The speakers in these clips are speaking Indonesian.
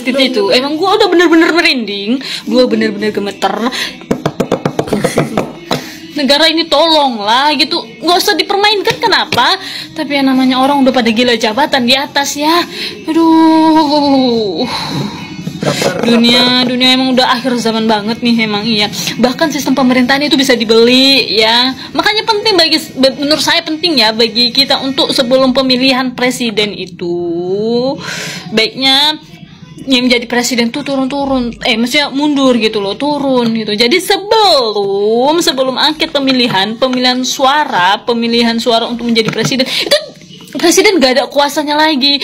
titik itu. Emang gue udah bener-bener merinding, gue bener-bener gemeter. Negara ini tolonglah gitu, nggak usah dipermainkan, kenapa? Tapi yang namanya orang udah pada gila jabatan di atas ya. Aduh, dunia emang udah akhir zaman banget nih, emang iya. Bahkan sistem pemerintahan itu bisa dibeli ya. Makanya penting menurut saya penting ya bagi kita untuk sebelum pemilihan presiden itu baiknya yang menjadi presiden tuh maksudnya mundur gitu loh, turun gitu. Jadi sebelum akhir pemilihan suara untuk menjadi presiden, itu presiden gak ada kuasanya lagi.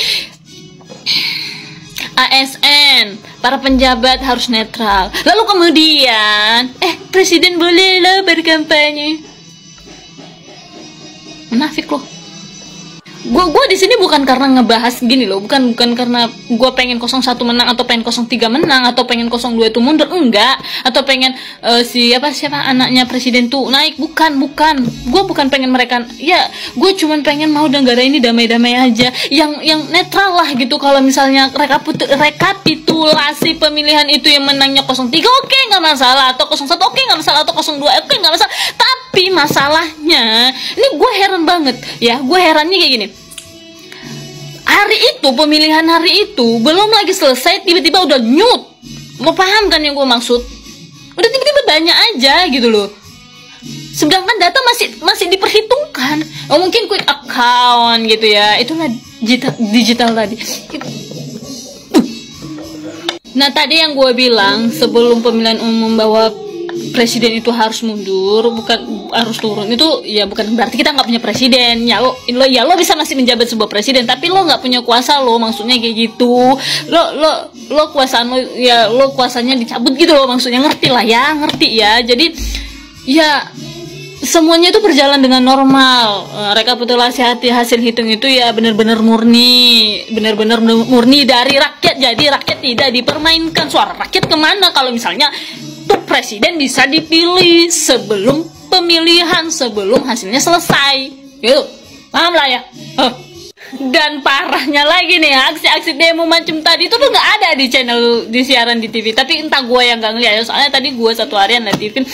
ASN, para penjabat harus netral. Lalu kemudian presiden boleh lah berkampanye. Munafik loh. Gue di sini bukan karena ngebahas gini loh, bukan karena gue pengen 01 menang atau pengen 03 menang atau pengen 02 itu mundur, enggak, atau pengen siapa anaknya presiden tuh naik, bukan. Gue bukan pengen mereka, ya gue cuman pengen mau negara ini damai-damai aja, yang netral lah gitu. Kalau misalnya rekapitulasi pemilihan itu yang menangnya 03, oke, nggak masalah, atau 01 oke nggak masalah, atau 02 oke nggak masalah. Tapi masalahnya ini gue heran banget ya, gue herannya kayak gini. Pemilihan hari itu belum lagi selesai, tiba-tiba udah nyut. Mau paham kan yang gue maksud? Udah tiba-tiba banyak aja gitu loh. Sedangkan data masih diperhitungkan. Mungkin quick account gitu ya. Itulah digital tadi. Nah, tadi yang gue bilang sebelum pemilihan umum bahwa presiden itu harus mundur, bukan harus turun, itu ya bukan berarti kita nggak punya presiden ya. Lo bisa masih menjabat sebuah presiden, tapi lo nggak punya kuasa, lo maksudnya kayak gitu. Lo kuasanya dicabut gitu lo, maksudnya. Ngerti ya. Jadi ya semuanya itu berjalan dengan normal. Rekapitulasi hasil hitung itu ya benar-benar murni dari rakyat. Jadi rakyat tidak dipermainkan. Suara rakyat kemana kalau misalnya presiden bisa dipilih sebelum pemilihan, sebelum hasilnya selesai gitu, paham lah ya. Dan parahnya lagi nih, aksi-aksi demo macam tadi itu tuh nggak ada di siaran di TV. Tapi entah gue yang nggak ngeliat, soalnya tadi gue satu harian liat TV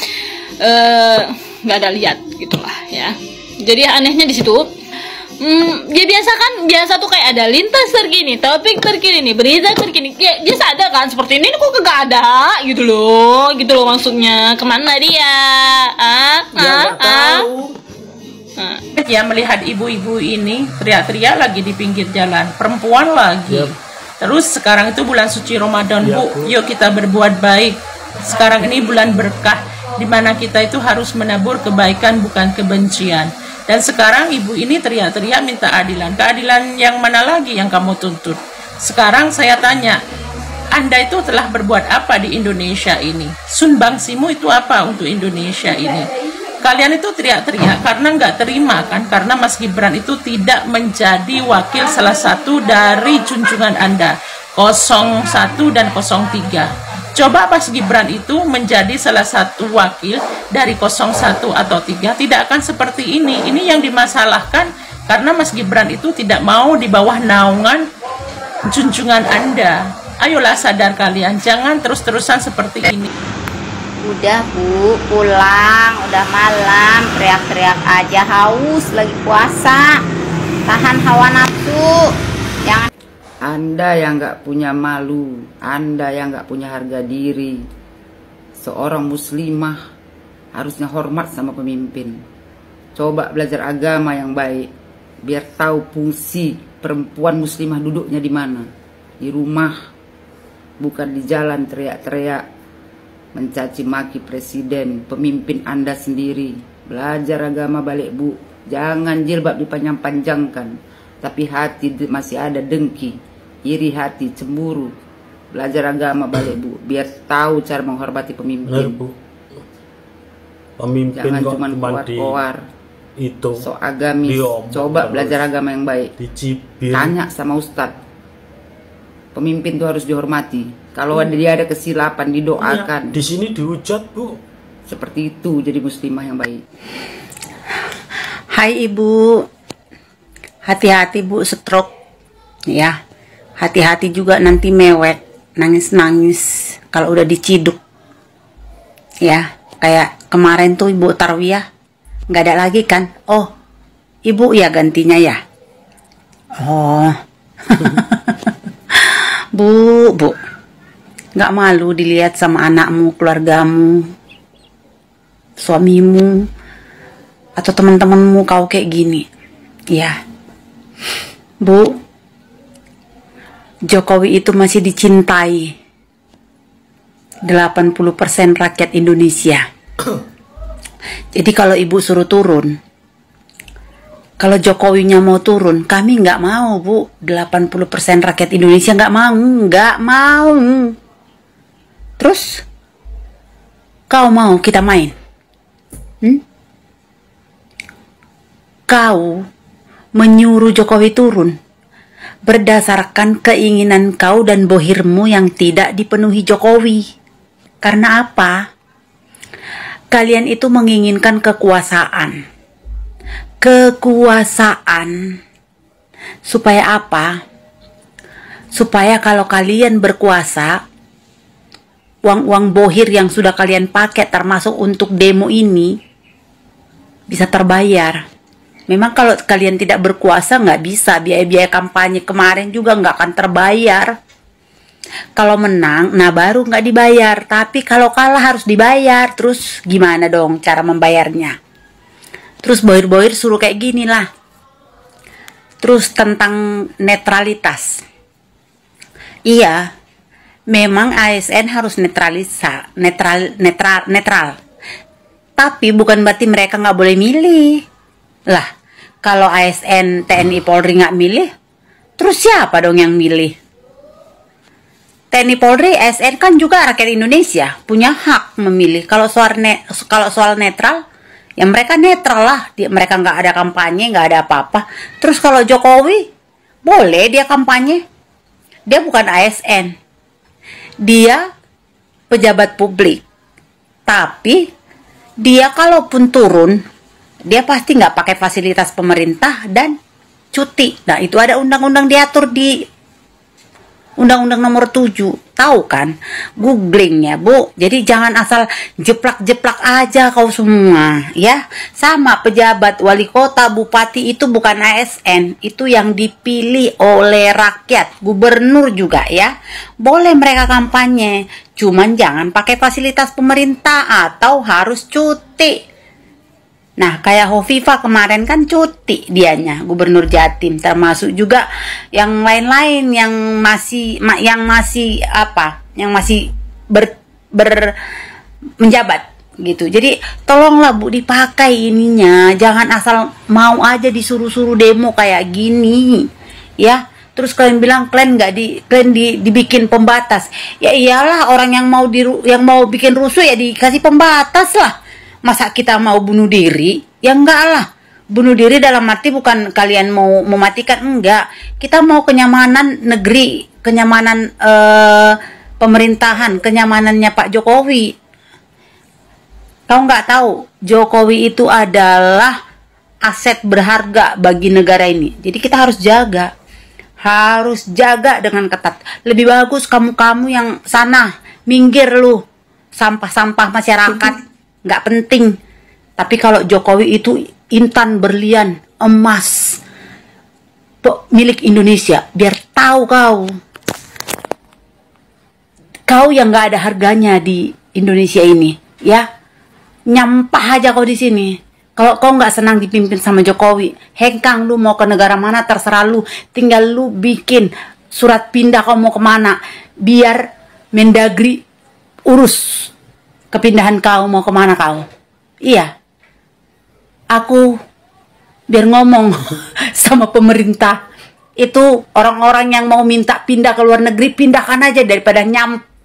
nggak ada lihat gitulah ya. Jadi anehnya di situ. Ya biasa tuh kayak ada lintas terkini, topik terkini nih, berita terkini. Ya biasa ada kan seperti ini kok kagak ada gitu loh maksudnya. Kemana dia? Tahu. Ya melihat ibu-ibu ini teriak-teriak lagi di pinggir jalan, perempuan lagi. Terus sekarang itu bulan suci Ramadan, Bu. Yuk kita berbuat baik. Sekarang ini bulan berkah, di mana kita itu harus menabur kebaikan bukan kebencian. Dan sekarang ibu ini teriak-teriak minta adilan. Keadilan yang mana lagi yang kamu tuntut? Sekarang saya tanya, Anda itu telah berbuat apa di Indonesia ini? Sumbangsimu itu apa untuk Indonesia ini? Kalian itu teriak-teriak karena nggak terima kan? Karena Mas Gibran itu tidak menjadi wakil salah satu dari junjungan Anda, 01 dan 03. Coba Mas Gibran itu menjadi salah satu wakil dari 01 atau 3, tidak akan seperti ini. Ini yang dimasalahkan karena Mas Gibran itu tidak mau di bawah naungan junjungan Anda. Ayolah sadar kalian, jangan terus-terusan seperti ini. Udah Bu, pulang, udah malam, teriak-teriak aja, haus lagi puasa. Tahan hawa nafsu. Jangan. Anda yang gak punya malu, Anda yang gak punya harga diri. Seorang muslimah harusnya hormat sama pemimpin. Coba belajar agama yang baik, biar tahu fungsi perempuan muslimah duduknya di mana. Di rumah, bukan di jalan teriak-teriak mencaci maki presiden, pemimpin Anda sendiri. Belajar agama balik, Bu. Jangan jilbab dipanjang-panjangkan, tapi hati masih ada dengki, iri hati, cemburu. Belajar agama balik, Bu, biar tahu cara menghormati pemimpin. Benar, Bu. Pemimpin jangan cuma koar-koar itu so agamis. Coba belajar agama yang baik, dicibir. Tanya sama ustadz. Pemimpin itu harus dihormati. Kalau dia ada kesilapan didoakan. Ya, di sini dihujat, Bu. Seperti itu jadi muslimah yang baik. Hai Ibu, hati-hati Bu, stroke ya. Hati-hati juga nanti mewek nangis-nangis kalau udah diciduk. Ya, kayak kemarin tuh Ibu Tarwiyah nggak ada lagi kan? Oh, Ibu ya gantinya ya. Oh, Bu, nggak malu dilihat sama anakmu, keluargamu, suamimu, atau teman-temanmu kau kayak gini. Ya, Bu, Jokowi itu masih dicintai 80% rakyat Indonesia. Jadi kalau Ibu suruh turun, kalau Jokowinya mau turun, kami nggak mau, Bu. 80% rakyat Indonesia nggak mau. Terus kau mau kita main? Kau menyuruh Jokowi turun berdasarkan keinginan kau dan bohirmu yang tidak dipenuhi Jokowi. Karena apa? Kalian itu menginginkan kekuasaan. Kekuasaan. Supaya apa? Supaya kalau kalian berkuasa, uang-uang bohir yang sudah kalian pakai termasuk untuk demo ini bisa terbayar. Memang kalau kalian tidak berkuasa nggak bisa, biaya-biaya kampanye kemarin juga nggak akan terbayar. Kalau menang, nah baru nggak dibayar. Tapi kalau kalah harus dibayar. Terus gimana dong cara membayarnya? Terus bohir-bohir suruh kayak gini lah. Terus tentang netralitas. Iya, memang ASN harus netral. Tapi bukan berarti mereka nggak boleh milih. Lah, kalau ASN, TNI, Polri nggak milih, terus siapa dong yang milih? TNI, Polri, ASN kan juga rakyat Indonesia, punya hak memilih. Kalau soal netral, ya mereka netral lah. Mereka nggak ada kampanye, nggak ada apa-apa. Terus kalau Jokowi, boleh dia kampanye. Dia bukan ASN. Dia pejabat publik. Tapi, dia kalaupun turun, dia pasti nggak pakai fasilitas pemerintah dan cuti. Nah, itu ada undang-undang diatur di Undang-Undang nomor 7. Tahu kan? Googling ya, Bu. Jadi jangan asal jeplak-jeplak aja kau semua, ya. Sama pejabat wali kota, bupati itu bukan ASN. Itu yang dipilih oleh rakyat. Gubernur juga ya. Boleh mereka kampanye. Cuman jangan pakai fasilitas pemerintah atau harus cuti. Nah, kayak Hovifah kemarin kan cuti dianya, Gubernur Jatim, termasuk juga yang lain-lain yang masih menjabat gitu. Jadi tolonglah Bu dipakai ininya, jangan asal mau aja disuruh-suruh demo kayak gini, ya. Terus kalian bilang kalian dibikin pembatas. Ya iyalah, orang yang mau bikin rusuh ya dikasih pembatas lah. Masa kita mau bunuh diri? Ya enggak lah. Bunuh diri dalam arti bukan kalian mau mematikan, enggak. Kita mau kenyamanan negeri, kenyamanan pemerintahan, kenyamanannya Pak Jokowi. Kau nggak tahu, Jokowi itu adalah aset berharga bagi negara ini. Jadi kita harus jaga. Harus jaga dengan ketat. Lebih bagus kamu-kamu yang sana, minggir lu. Sampah-sampah masyarakat nggak penting. Tapi kalau Jokowi itu intan berlian, emas, milik Indonesia. Biar tahu kau yang nggak ada harganya di Indonesia ini, ya. Nyampah aja kau di sini. Kalau kau nggak senang dipimpin sama Jokowi, hengkang lu mau ke negara mana terserah lu. Tinggal lu bikin surat pindah kau mau kemana. Biar Mendagri urus kepindahan kau mau kemana kau. Iya. Aku biar ngomong sama pemerintah. Itu orang-orang yang mau minta pindah ke luar negeri, pindahkan aja daripada nyampah